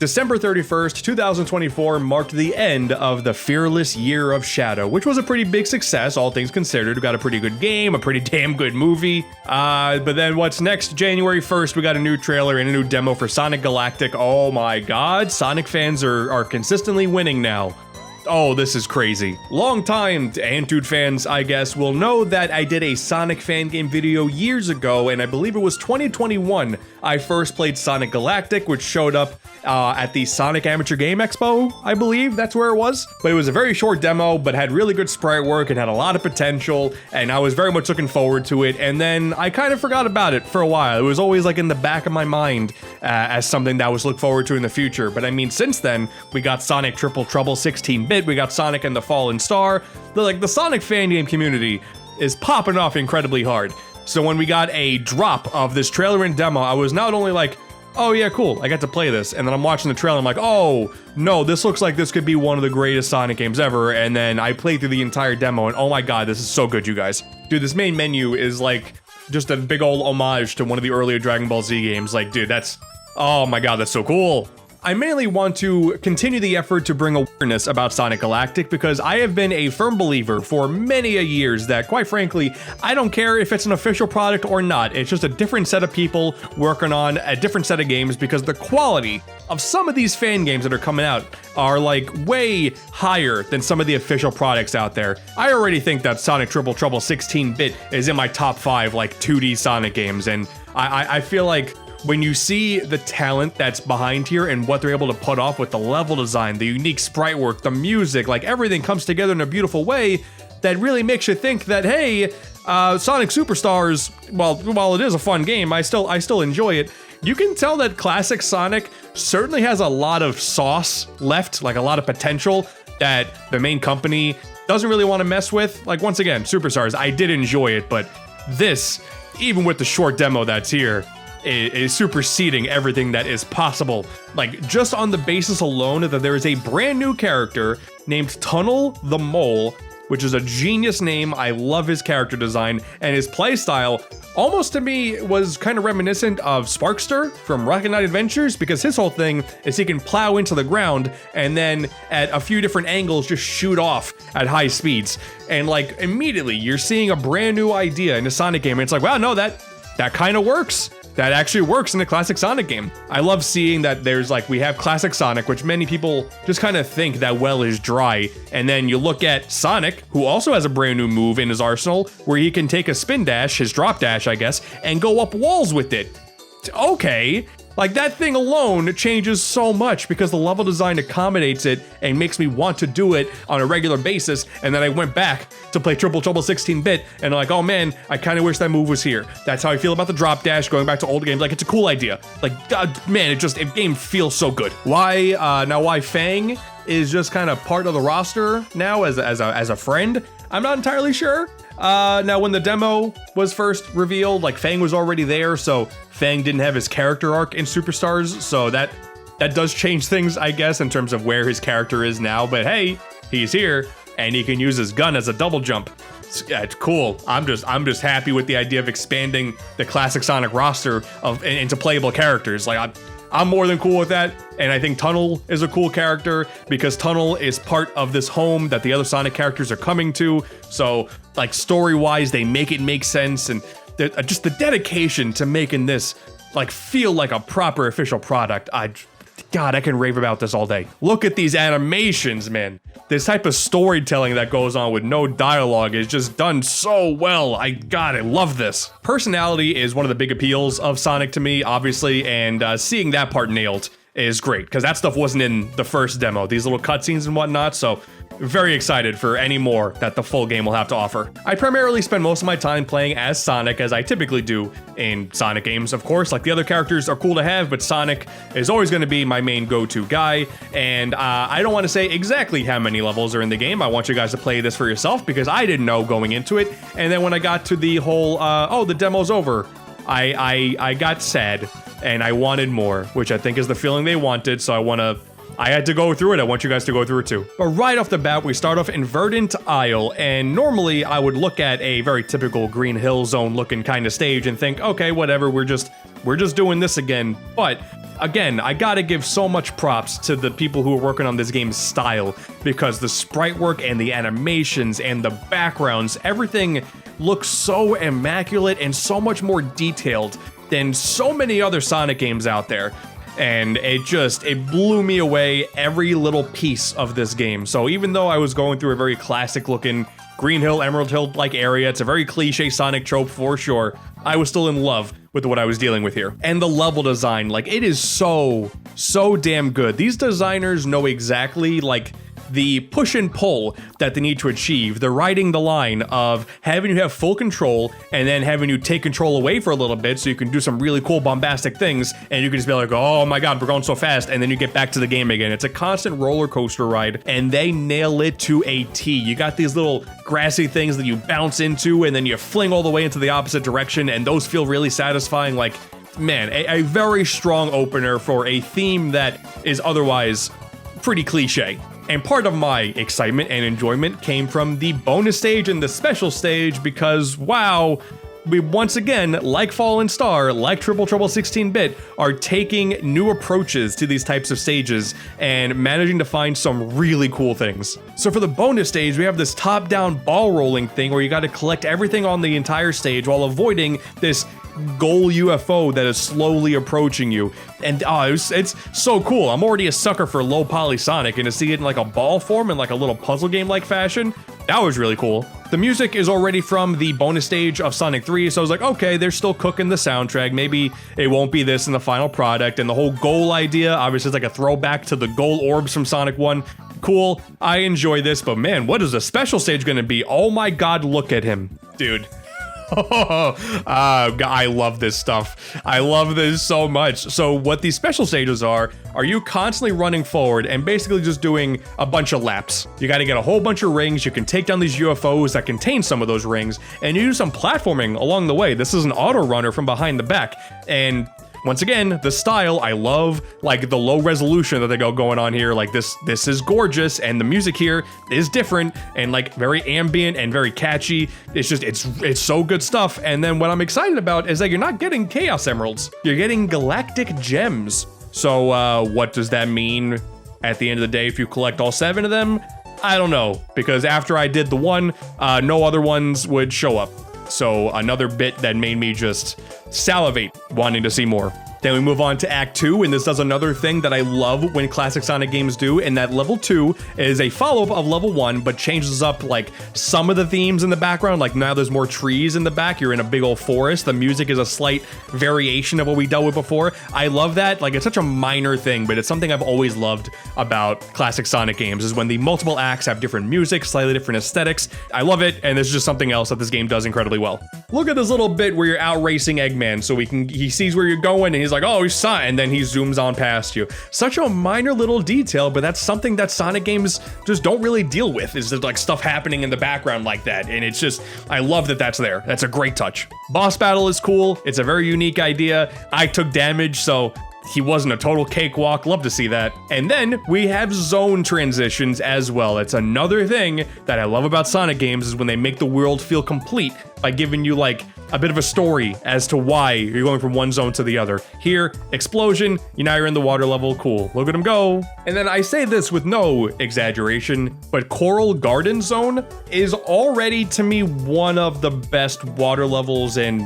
December 31st, 2024 marked the end of the Fearless Year of Shadow, which was a pretty big success, all things considered. We got a pretty good game, a pretty damn good movie. But then what's next? January 1st, we got a new trailer and a new demo for Sonic Galactic. Oh my god, Sonic fans are consistently winning now. Oh, this is crazy. Long-time AntDude fans, I guess, will know that I did a Sonic fan game video years ago, and I believe it was 2021 I first played Sonic Galactic, which showed up at the Sonic Amateur Game Expo, I believe that's where it was. But it was a very short demo, but had really good sprite work and had a lot of potential, and I was very much looking forward to it, and then I kind of forgot about it for a while. It was always like in the back of my mind as something that I was look forward to in the future. But I mean, since then, we got Sonic Triple Trouble 16-bit, we got Sonic and the Fallen Star. The Sonic fan game community is popping off incredibly hard. So when we got a drop of this trailer and demo, I was not only like, oh yeah, cool, I got to play this. And then I'm watching the trailer, I'm like, oh no, this looks like this could be one of the greatest Sonic games ever. And then I played through the entire demo and oh my god, this is so good, you guys. Dude, this main menu is like just a big old homage to one of the earlier Dragon Ball Z games. Like, dude, oh my god, that's so cool. I mainly want to continue the effort to bring awareness about Sonic Galactic because I have been a firm believer for many a years that, quite frankly, I don't care if it's an official product or not. It's just a different set of people working on a different set of games because the quality of some of these fan games that are coming out are like way higher than some of the official products out there. I already think that Sonic Triple Trouble 16-bit is in my top 5 like 2D Sonic games, and I feel like when you see the talent that's behind here and what they're able to put off with the level design, the unique sprite work, the music, like everything comes together in a beautiful way that really makes you think that, hey, Sonic Superstars, while it is a fun game, I still enjoy it. You can tell that classic Sonic certainly has a lot of sauce left, like a lot of potential that the main company doesn't really want to mess with. Like, once again, Superstars, I did enjoy it, but this, even with the short demo that's here, is superseding everything that is possible. Like, just on the basis alone that there is a brand new character named Tunnel the Mole, which is a genius name. I love his character design, and his playstyle almost to me was kind of reminiscent of Sparkster from Rocket Knight Adventures, because his whole thing is he can plow into the ground and then at a few different angles just shoot off at high speeds. And like immediately you're seeing a brand new idea in a Sonic game, and it's like, wow, no, that kind of works. That actually works in a classic Sonic game. I love seeing that there's like, we have classic Sonic, which many people just kind of think that well is dry. And then you look at Sonic, who also has a brand new move in his arsenal, where he can take a spin dash, his drop dash, I guess, and go up walls with it. Okay. Like, that thing alone changes so much because the level design accommodates it and makes me want to do it on a regular basis. And then I went back to play Triple Trouble 16-bit and like, oh man, I kind of wish that move was here. That's how I feel about the drop dash, going back to old games. Like, it's a cool idea. Like, God, man, it game feels so good. Why Fang is just kind of part of the roster now as a friend, I'm not entirely sure. Now, when the demo was first revealed, like, Fang was already there, so Fang didn't have his character arc in Superstars, so that does change things, I guess, in terms of where his character is now. But hey, he's here, and he can use his gun as a double jump. It's cool. I'm just happy with the idea of expanding the classic Sonic roster into playable characters. Like, I'm more than cool with that, and I think Tunnel is a cool character because Tunnel is part of this home that the other Sonic characters are coming to. So, like, story-wise, they make it make sense, and just the dedication to making this like feel like a proper official product. God, I can rave about this all day. Look at these animations, man. This type of storytelling that goes on with no dialogue is just done so well. I love this. Personality is one of the big appeals of Sonic to me, obviously, and seeing that part nailed is great, because that stuff wasn't in the first demo, these little cutscenes and whatnot, so very excited for any more that the full game will have to offer. I primarily spend most of my time playing as Sonic, as I typically do in Sonic games, of course. Like, the other characters are cool to have, but Sonic is always going to be my main go-to guy, and I don't want to say exactly how many levels are in the game. I want you guys to play this for yourself, because I didn't know going into it, and then when I got to the whole, oh, the demo's over, I got sad, and I wanted more, which I think is the feeling they wanted, so I had to go through it. I want you guys to go through it too. But right off the bat, we start off in Verdant Isle, and normally I would look at a very typical Green Hill Zone looking kind of stage and think, okay, whatever, we're just doing this again. But again, I gotta give so much props to the people who are working on this game's style, because the sprite work and the animations and the backgrounds, everything looks so immaculate and so much more detailed than so many other Sonic games out there. And it blew me away, every little piece of this game. So even though I was going through a very classic looking Green Hill, Emerald Hill like area, it's a very cliche Sonic trope for sure, I was still in love with what I was dealing with here. And the level design, like, it is so damn good. These designers know exactly, like, the push and pull that they need to achieve. They're riding the line of having you have full control and then having you take control away for a little bit so you can do some really cool bombastic things, and you can just be like, oh my god, we're going so fast, and then you get back to the game again. It's a constant roller coaster ride, and they nail it to a T. You got these little grassy things that you bounce into and then you fling all the way into the opposite direction, and those feel really satisfying. Like, man, a very strong opener for a theme that is otherwise pretty cliche. And part of my excitement and enjoyment came from the bonus stage and the special stage, because, wow, we once again, like Fallen Star, like Triple Trouble 16-bit, are taking new approaches to these types of stages and managing to find some really cool things. So for the bonus stage, we have this top-down ball rolling thing where you got to collect everything on the entire stage while avoiding this goal UFO that is slowly approaching you. And it's so cool. I'm already a sucker for low poly Sonic, and to see it in like a ball form in like a little puzzle game like fashion, that was really cool. The music is already from the bonus stage of Sonic 3, so I was like, okay, they're still cooking the soundtrack. Maybe it won't be this in the final product. And the whole goal idea, obviously, is like a throwback to the goal orbs from Sonic 1. Cool, I enjoy this, but man, what is the special stage gonna be? Oh my god, look at him. Dude. I love this stuff. I love this so much. So what these special stages are you constantly running forward and basically just doing a bunch of laps. You got to get a whole bunch of rings. You can take down these UFOs that contain some of those rings, and you do some platforming along the way. This is an auto runner from behind the back, and once again, the style, I love, like, the low resolution that they got going on here. Like, this is gorgeous, and the music here is different and, like, very ambient and very catchy. It's so good stuff. And then what I'm excited about is that you're not getting Chaos Emeralds. You're getting Galactic Gems. So, what does that mean at the end of the day if you collect all 7 of them? I don't know, because after I did the one, no other ones would show up. So another bit that made me just salivate wanting to see more. Then we move on to Act 2, and this does another thing that I love when classic Sonic games do, and that level 2 is a follow-up of level 1, but changes up, like, some of the themes in the background. Like, now there's more trees in the back, you're in a big old forest, the music is a slight variation of what we dealt with before. I love that. Like, it's such a minor thing, but it's something I've always loved about classic Sonic games, is when the multiple acts have different music, slightly different aesthetics. I love it, and this is just something else that this game does incredibly well. Look at this little bit where you're out racing Eggman, so he sees where you're going, and he's like, oh, he's Sonic, and then he zooms on past you. Such a minor little detail, but that's something that Sonic games just don't really deal with, is just like stuff happening in the background like that, and it's just, I love that that's there. That's a great touch. Boss battle is cool. It's a very unique idea. I took damage, so he wasn't a total cakewalk. Love to see that. And then we have zone transitions as well. It's another thing that I love about Sonic games, is when they make the world feel complete by giving you like a bit of a story as to why you're going from one zone to the other. Here, explosion, now you're in the water level, cool. Look at him go. And then I say this with no exaggeration, but Coral Garden Zone is already, to me, one of the best water levels in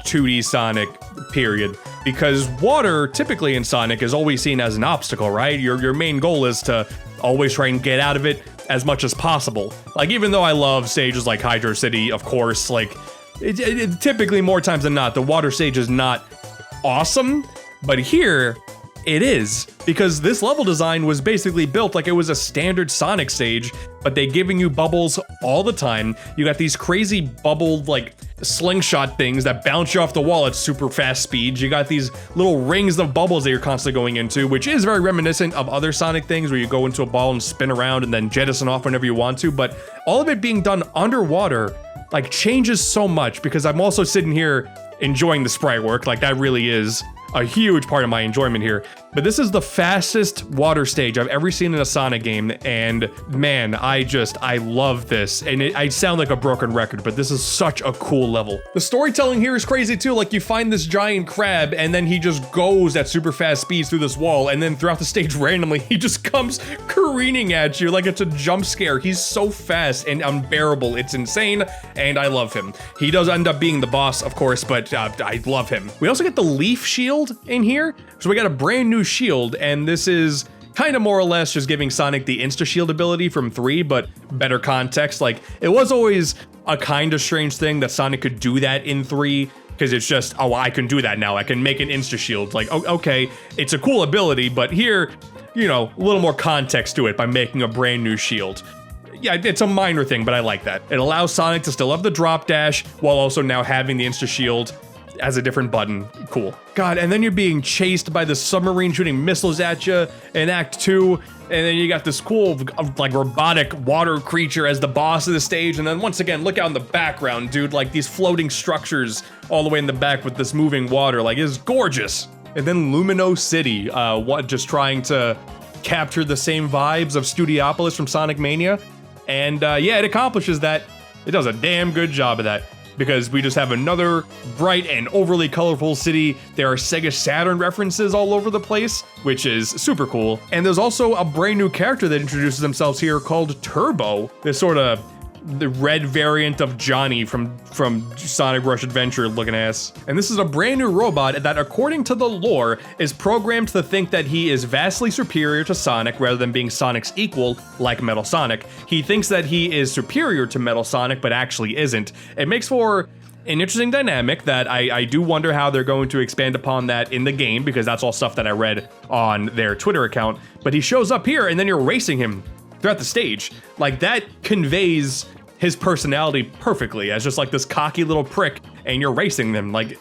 2D Sonic, period. Because water, typically in Sonic, is always seen as an obstacle, right? Your main goal is to always try and get out of it as much as possible. Like, even though I love stages like Hydro City, of course, like, it typically, more times than not, the water stage is not awesome, but here, it is, because this level design was basically built like it was a standard Sonic stage, but they giving you bubbles all the time. You got these crazy bubbled, like, slingshot things that bounce you off the wall at super fast speeds. You got these little rings of bubbles that you're constantly going into, which is very reminiscent of other Sonic things where you go into a ball and spin around and then jettison off whenever you want to, but all of it being done underwater, like, changes so much, because I'm also sitting here enjoying the sprite work. Like, that really is a huge part of my enjoyment here. but this is the fastest water stage I've ever seen in a Sonic game, and man, I love this. And I sound like a broken record, but this is such a cool level. The storytelling here is crazy too. Like, you find this giant crab, and then he just goes at super fast speeds through this wall, and then throughout the stage randomly, he just comes careening at you like it's a jump scare. He's so fast and unbearable. It's insane, and I love him. He does end up being the boss, of course, but I love him. We also get the leaf shield in here. So we got a brand new shield, and this is kind of more or less just giving Sonic the insta-shield ability from 3, but better context. Like, it was always a kind of strange thing that Sonic could do that in 3, because it's just, oh, I can do that now. I can make an insta-shield. Like, okay, it's a cool ability, but here, you know, a little more context to it by making a brand new shield. Yeah, it's a minor thing, but I like that. It allows Sonic to still have the drop dash, while also now having the insta-shield as a different button. Cool. God, and then you're being chased by the submarine shooting missiles at you in Act 2, and then you got this cool, like, robotic water creature as the boss of the stage, and then once again, look out in the background, dude, like these floating structures all the way in the back with this moving water, like, it's gorgeous. And then Lumino City, just trying to capture the same vibes of Studiopolis from Sonic Mania, and yeah, it accomplishes that. It does a damn good job of that, because we just have another bright and overly colorful city. There are Sega Saturn references all over the place, which is super cool. And there's also a brand new character that introduces themselves here called Turbo, this sort of the red variant of Johnny from Sonic Rush Adventure looking ass. And this is a brand new robot that, according to the lore, is programmed to think that he is vastly superior to Sonic rather than being Sonic's equal, like Metal Sonic. He thinks that he is superior to Metal Sonic, but actually isn't. It makes for an interesting dynamic that I do wonder how they're going to expand upon that in the game, because that's all stuff that I read on their Twitter account. But he shows up here, and then you're racing him throughout the stage. Like, that conveys his personality perfectly as just like this cocky little prick, and you're racing them. Like,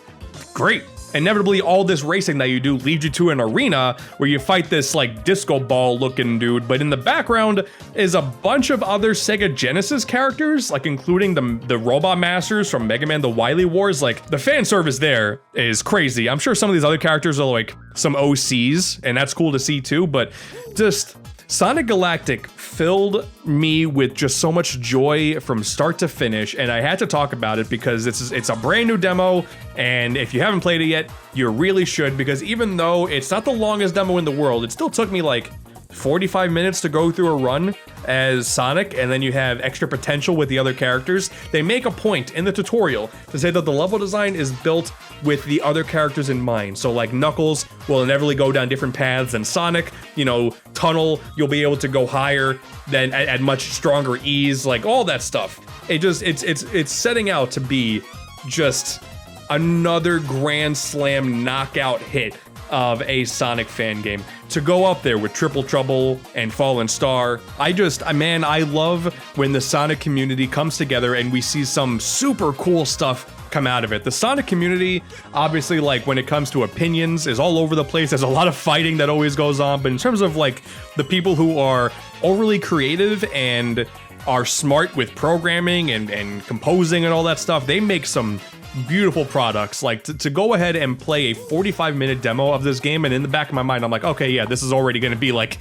great. Inevitably, all this racing that you do leads you to an arena where you fight this like disco ball looking dude, but in the background is a bunch of other Sega Genesis characters, like including the Robot Masters from Mega Man The Wily Wars. Like, the fan service there is crazy. I'm sure some of these other characters are like some OCs, and that's cool to see too, but just Sonic Galactic filled me with just so much joy from start to finish, and I had to talk about it because it's a brand new demo, and if you haven't played it yet, you really should, because even though it's not the longest demo in the world, it still took me like 45 minutes to go through a run as Sonic, and then you have extra potential with the other characters. They make a point in the tutorial to say that the level design is built with the other characters in mind. So like Knuckles will inevitably go down different paths than Sonic, you know, Tunnel, you'll be able to go higher than at much stronger ease, like all that stuff. It's setting out to be just another Grand Slam knockout hit of a Sonic fan game. To go up there with Triple Trouble and Fallen Star, I love when the Sonic community comes together and we see some super cool stuff come out of it. The Sonic community, obviously, like when it comes to opinions, is all over the place. There's a lot of fighting that always goes on, but in terms of like the people who are overly creative and are smart with programming and composing and all that stuff, they make some beautiful products. Like to go ahead and play a 45-minute demo of this game, and in the back of my mind I'm like, okay, yeah, this is already going to be like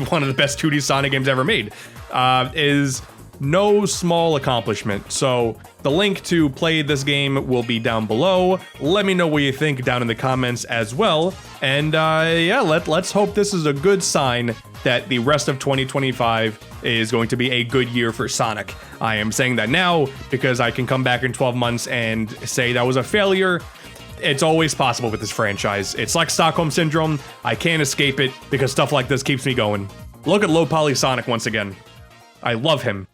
one of the best 2D Sonic games ever made, is no small accomplishment. So the link to play this game will be down below. Let me know what you think down in the comments as well, and yeah, let's hope this is a good sign that the rest of 2025 is going to be a good year for Sonic. I am saying that now because I can come back in 12 months and say that was a failure. It's always possible with this franchise. It's like Stockholm Syndrome. I can't escape it because stuff like this keeps me going. Look at Low Poly Sonic once again. I love him.